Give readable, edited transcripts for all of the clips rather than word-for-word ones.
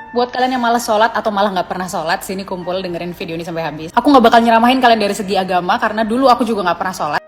Buat kalian yang malas sholat atau malah nggak pernah sholat, sini kumpul dengerin video ini sampai habis. Aku nggak bakal nyeramahin kalian dari segi agama, karena dulu aku juga nggak pernah sholat.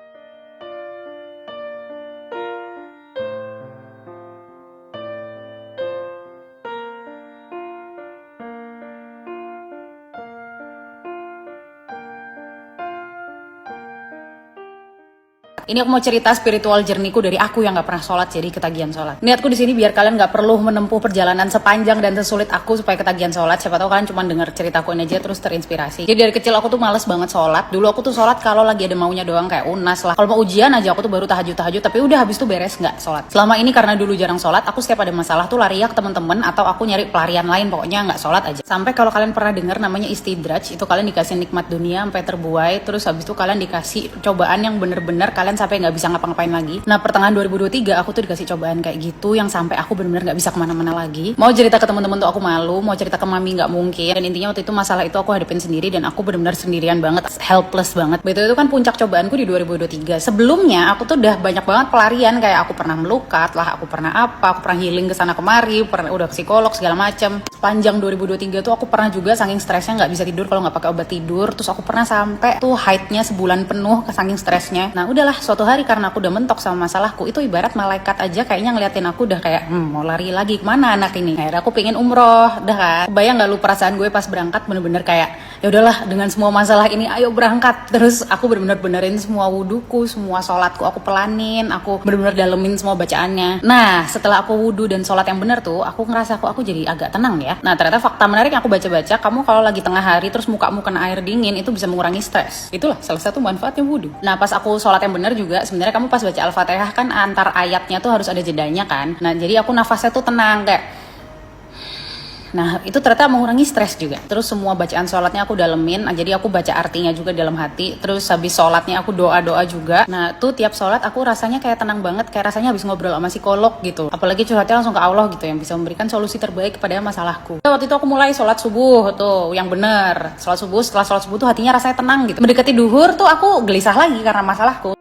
Ini aku mau cerita spiritual journey-ku dari aku yang nggak pernah sholat jadi ketagihan sholat. Niatku di sini biar kalian nggak perlu menempuh perjalanan sepanjang dan sesulit aku supaya ketagihan sholat. Siapa tahu kalian cuma denger ceritaku ini aja terus terinspirasi. Jadi dari kecil aku tuh males banget sholat. Dulu aku tuh sholat kalau lagi ada maunya doang kayak UNAS lah. Kalau mau ujian aja aku tuh baru tahajud. Tapi udah habis tuh beres nggak sholat. Selama ini karena dulu jarang sholat, aku setiap ada masalah tuh lari ke temen-temen atau aku nyari pelarian lain. Pokoknya nggak sholat aja. Sampai kalau kalian pernah dengar namanya istidraj, itu kalian dikasih nikmat dunia sampai terbuai. Terus habis itu kalian dikasih cobaan yang bener-bener kalian sampai nggak bisa ngapa-ngapain lagi. Nah pertengahan 2023 aku tuh dikasih cobaan kayak gitu yang sampai aku benar-benar nggak bisa kemana-mana lagi. Mau cerita ke teman-teman tuh aku malu, mau cerita ke mami nggak mungkin. Dan intinya waktu itu masalah itu aku hadapin sendiri dan aku benar-benar sendirian banget, helpless banget. Betul itu kan puncak cobaanku di 2023. Sebelumnya aku tuh udah banyak banget pelarian, kayak aku pernah melukat lah, aku pernah apa, aku pernah healing ke sana kemari, pernah udah ke psikolog segala macam. Sepanjang 2023 tuh aku pernah juga saking stresnya nggak bisa tidur kalau nggak pakai obat tidur. Terus aku pernah sampai tuh haidnya sebulan penuh saking stresnya. Nah udahlah suatu hari karena aku udah mentok sama masalahku, itu ibarat malaikat aja kayaknya ngeliatin aku udah kayak mau lari lagi kemana anak ini. Akhirnya aku pengen umroh, dah kan. Kebayang gak lu perasaan gue pas berangkat, bener-bener kayak ya udahlah dengan semua masalah ini ayo berangkat. Terus aku bener-bener benerin semua wuduku, semua sholatku aku pelanin, aku bener-bener dalemin semua bacaannya. Nah setelah aku wudu dan sholat yang bener tuh, aku ngerasa aku jadi agak tenang ya. Nah ternyata fakta menarik yang aku baca-baca, kamu kalau lagi tengah hari terus mukamu kena air dingin itu bisa mengurangi stres. Itulah salah satu manfaatnya wudu. Nah pas aku sholat yang bener juga, sebenarnya kamu pas baca Al-Fatihah kan antar ayatnya tuh harus ada jedanya kan. Nah jadi aku nafasnya tuh tenang kayak. Nah itu ternyata mengurangi stres juga. Terus semua bacaan sholatnya aku dalemin. Nah, jadi aku baca artinya juga dalam hati. Terus habis sholatnya aku doa-doa juga. Nah tuh tiap sholat aku rasanya kayak tenang banget. Kayak rasanya habis ngobrol sama psikolog gitu. Apalagi curhatnya langsung ke Allah gitu, yang bisa memberikan solusi terbaik kepada masalahku. Waktu itu aku mulai sholat subuh tuh yang bener. Sholat subuh, setelah sholat subuh tuh hatinya rasanya tenang gitu. Mendekati duhur tuh aku gelisah lagi karena masalahku.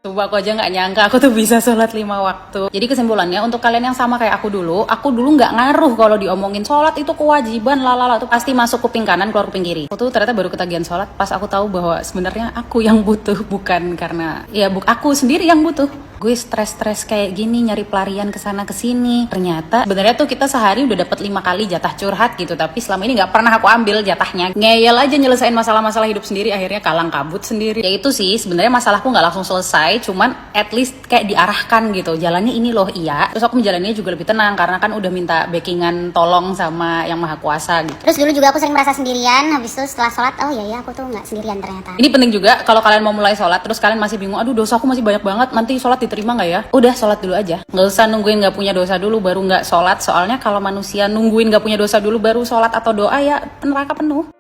Coba aku aja nggak nyangka aku tuh bisa sholat 5 waktu. Jadi kesimpulannya untuk kalian yang sama kayak aku dulu nggak ngaruh kalau diomongin sholat itu kewajiban lalala tuh pasti masuk kuping kanan keluar kuping kiri. Aku tuh ternyata baru ketagihan sholat pas aku tahu bahwa sebenarnya aku yang butuh, bukan karena ya aku sendiri yang butuh. Gue stres kayak gini nyari pelarian kesana kesini. Ternyata sebenarnya tuh kita sehari udah dapat 5 kali jatah curhat gitu, tapi selama ini nggak pernah aku ambil jatahnya. Ngeyel aja nyelesain masalah-masalah hidup sendiri, akhirnya kalang kabut sendiri. Ya itu sih sebenarnya masalahku nggak langsung selesai, cuman at least kayak diarahkan gitu. Jalannya ini loh iya. Terus aku menjalaninya juga lebih tenang karena kan udah minta backingan tolong sama yang maha kuasa gitu. Terus dulu juga aku sering merasa sendirian, habis itu setelah sholat, oh iya aku tuh nggak sendirian ternyata. Ini penting juga kalau kalian mau mulai sholat terus kalian masih bingung, aduh dosa aku masih banyak banget, nanti sholat diterima nggak ya? Udah sholat dulu aja, nggak usah nungguin nggak punya dosa dulu baru nggak sholat. Soalnya kalau manusia nungguin nggak punya dosa dulu baru sholat atau doa ya neraka penuh.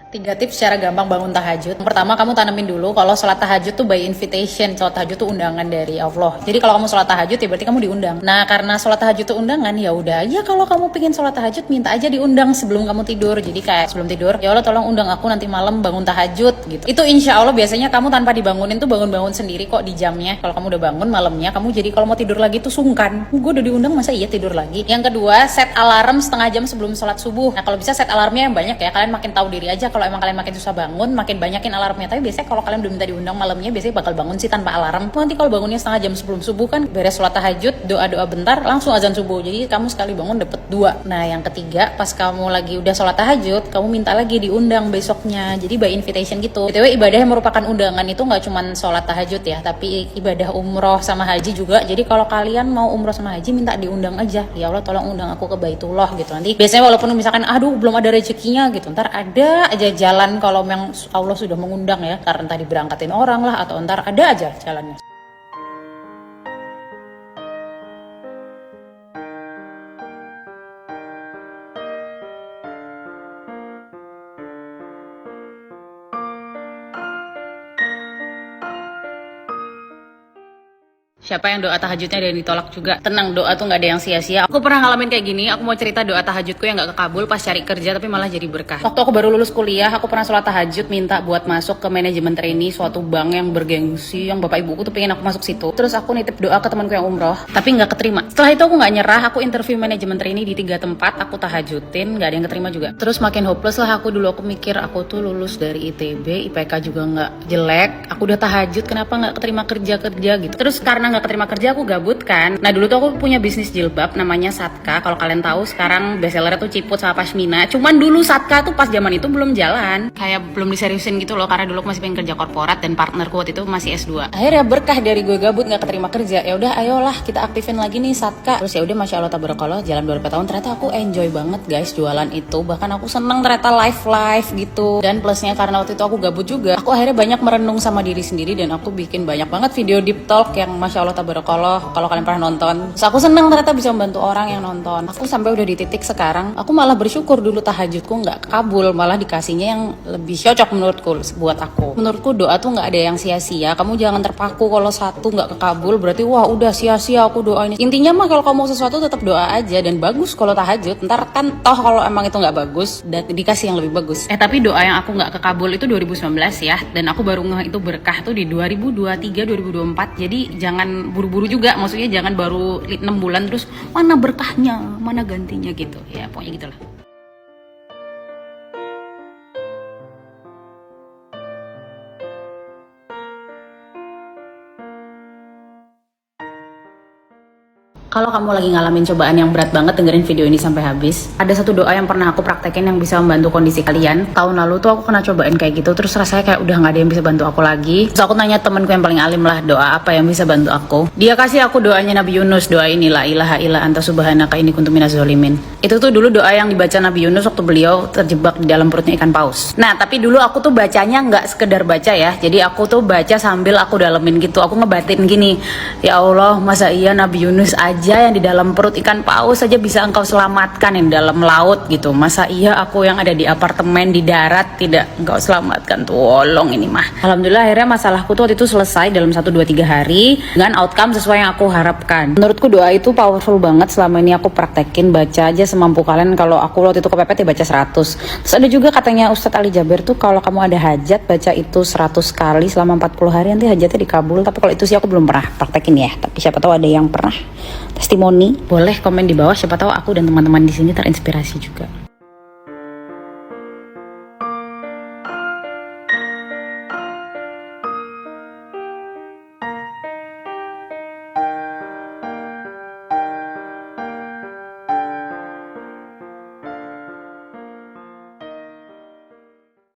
Tiga tips secara gampang bangun tahajud. Yang pertama, kamu tanemin dulu kalau sholat tahajud tuh by invitation. Sholat tahajud tuh undangan dari Allah. Jadi kalau kamu sholat tahajud ya berarti kamu diundang. Nah karena sholat tahajud tuh undangan, ya udah aja kalau kamu pengen sholat tahajud minta aja diundang sebelum kamu tidur. Jadi kayak sebelum tidur, ya Allah tolong undang aku nanti malam bangun tahajud gitu. Itu insya Allah biasanya kamu tanpa dibangunin tuh bangun-bangun sendiri kok di jamnya. Kalau kamu udah bangun malamnya, kamu jadi kalau mau tidur lagi tuh sungkan. Gue udah diundang masa iya tidur lagi. Yang kedua, set alarm setengah jam sebelum sholat subuh. Nah kalau bisa set alarmnya yang banyak ya. Kalian makin tahu diri aja. Kalau emang kalian makin susah bangun, makin banyakin alarmnya. Tapi biasanya kalau kalian belum minta diundang malamnya, biasanya bakal bangun sih tanpa alarm. Nanti kalau bangunnya setengah jam sebelum subuh kan beres sholat tahajud, doa-doa bentar, langsung azan subuh. Jadi kamu sekali bangun dapet 2. Nah yang ketiga, pas kamu lagi udah sholat tahajud, kamu minta lagi diundang besoknya. Jadi by invitation gitu. BTW ibadah yang merupakan undangan itu nggak cuma sholat tahajud ya, tapi ibadah umroh sama haji juga. Jadi kalau kalian mau umroh sama haji, minta diundang aja. Ya Allah tolong undang aku ke Baitullah gitu. Nanti biasanya walaupun misalkan aduh belum ada rezekinya gitu, ntar ada aja jalan kalau memang Allah sudah mengundang ya, karena entah diberangkatin orang lah atau ntar ada aja jalannya. Siapa yang doa tahajudnya ada yang ditolak juga. Tenang, doa tuh nggak ada yang sia-sia. Aku pernah ngalamin kayak gini. Aku mau cerita doa tahajudku yang nggak kekabul pas cari kerja tapi malah jadi berkah. Waktu aku baru lulus kuliah, aku pernah sholat tahajud minta buat masuk ke manajemen trainee suatu bank yang bergengsi, yang bapak ibuku tuh pengen aku masuk situ. Terus aku nitip doa ke temanku yang umroh, tapi nggak keterima. Setelah itu aku nggak nyerah, aku interview manajemen trainee di 3 tempat, aku tahajudin, nggak ada yang keterima juga. Terus makin hopeless lah aku dulu. Aku mikir aku tuh lulus dari ITB, IPK juga nggak jelek. Aku udah tahajud, kenapa nggak keterima kerja gitu. Terus karena nggak keterima kerja aku gabut kan. Nah dulu tuh aku punya bisnis jilbab namanya Satka. Kalau kalian tahu sekarang bestsellernya tuh Ciput sama Pashmina. Cuman dulu Satka tuh pas zaman itu belum jalan, kayak belum diseriusin gitu loh, karena dulu aku masih pengen kerja korporat dan partnerku waktu itu masih S2. Akhirnya berkah dari gue gabut nggak keterima kerja. Ya udah ayolah kita aktifin lagi nih Satka. Terus ya udah masya Allah tabarakallah jalan beberapa tahun ternyata aku enjoy banget guys jualan itu. Bahkan aku seneng ternyata live gitu. Dan plusnya karena waktu itu aku gabut juga, aku akhirnya banyak merenung sama diri sendiri dan aku bikin banyak banget video deep talk yang masya Allah tabarakallah kalau kalian pernah nonton. Terus aku seneng ternyata bisa membantu orang yang nonton. Aku sampai udah di titik sekarang aku malah bersyukur dulu tahajudku nggak kabul, malah dikasihnya yang lebih cocok menurutku buat aku. Menurutku doa tuh nggak ada yang sia-sia. Kamu jangan terpaku kalau satu nggak kekabul berarti wah udah sia-sia aku doa ini. Intinya mah kalau kamu mau sesuatu tetap doa aja, dan bagus kalau tahajud. Ntar kan toh kalau emang itu nggak bagus dan dikasih yang lebih bagus. Tapi doa yang aku nggak kekabul itu 2019 ya, dan aku baru ngeh itu berkah tuh di 2023 2024. Jadi jangan buru-buru juga, maksudnya jangan baru 6 bulan terus mana berkahnya mana gantinya gitu ya, pokoknya gitulah. Kalau kamu lagi ngalamin cobaan yang berat banget, dengerin video ini sampai habis. Ada satu doa yang pernah aku praktekin yang bisa membantu kondisi kalian. Tahun lalu tuh aku kena cobaan kayak gitu, terus rasanya kayak udah gak ada yang bisa bantu aku lagi. Terus aku nanya temanku yang paling alim lah, doa apa yang bisa bantu aku. Dia kasih aku doanya Nabi Yunus, doa ini la ilaha illa anta subhanaka inni kuntu minaz zalimin. Itu tuh dulu doa yang dibaca Nabi Yunus waktu beliau terjebak di dalam perutnya ikan paus. Nah tapi dulu aku tuh bacanya nggak sekedar baca ya, jadi aku tuh baca sambil aku dalemin gitu. Aku ngebatin gini, ya Allah masa iya Nabi Yunus aja yang di dalam perut ikan paus saja bisa engkau selamatkan, yang dalam laut gitu. Masa iya aku yang ada di apartemen di darat tidak engkau selamatkan? Tolong ini mah. Alhamdulillah akhirnya masalahku tuh waktu itu selesai dalam 1-2-3 hari dengan outcome sesuai yang aku harapkan. Menurutku doa itu powerful banget. Selama ini aku praktekin, baca aja semampu kalian. Kalau aku waktu itu kepepet ya baca 100. Terus ada juga katanya Ustadz Ali Jaber tuh kalau kamu ada hajat baca itu 100 kali selama 40 hari nanti hajatnya dikabul. Tapi kalau itu sih aku belum pernah praktekin ya, tapi siapa tahu ada yang pernah testimoni. Boleh komen di bawah, siapa tahu aku dan teman-teman di sini terinspirasi juga.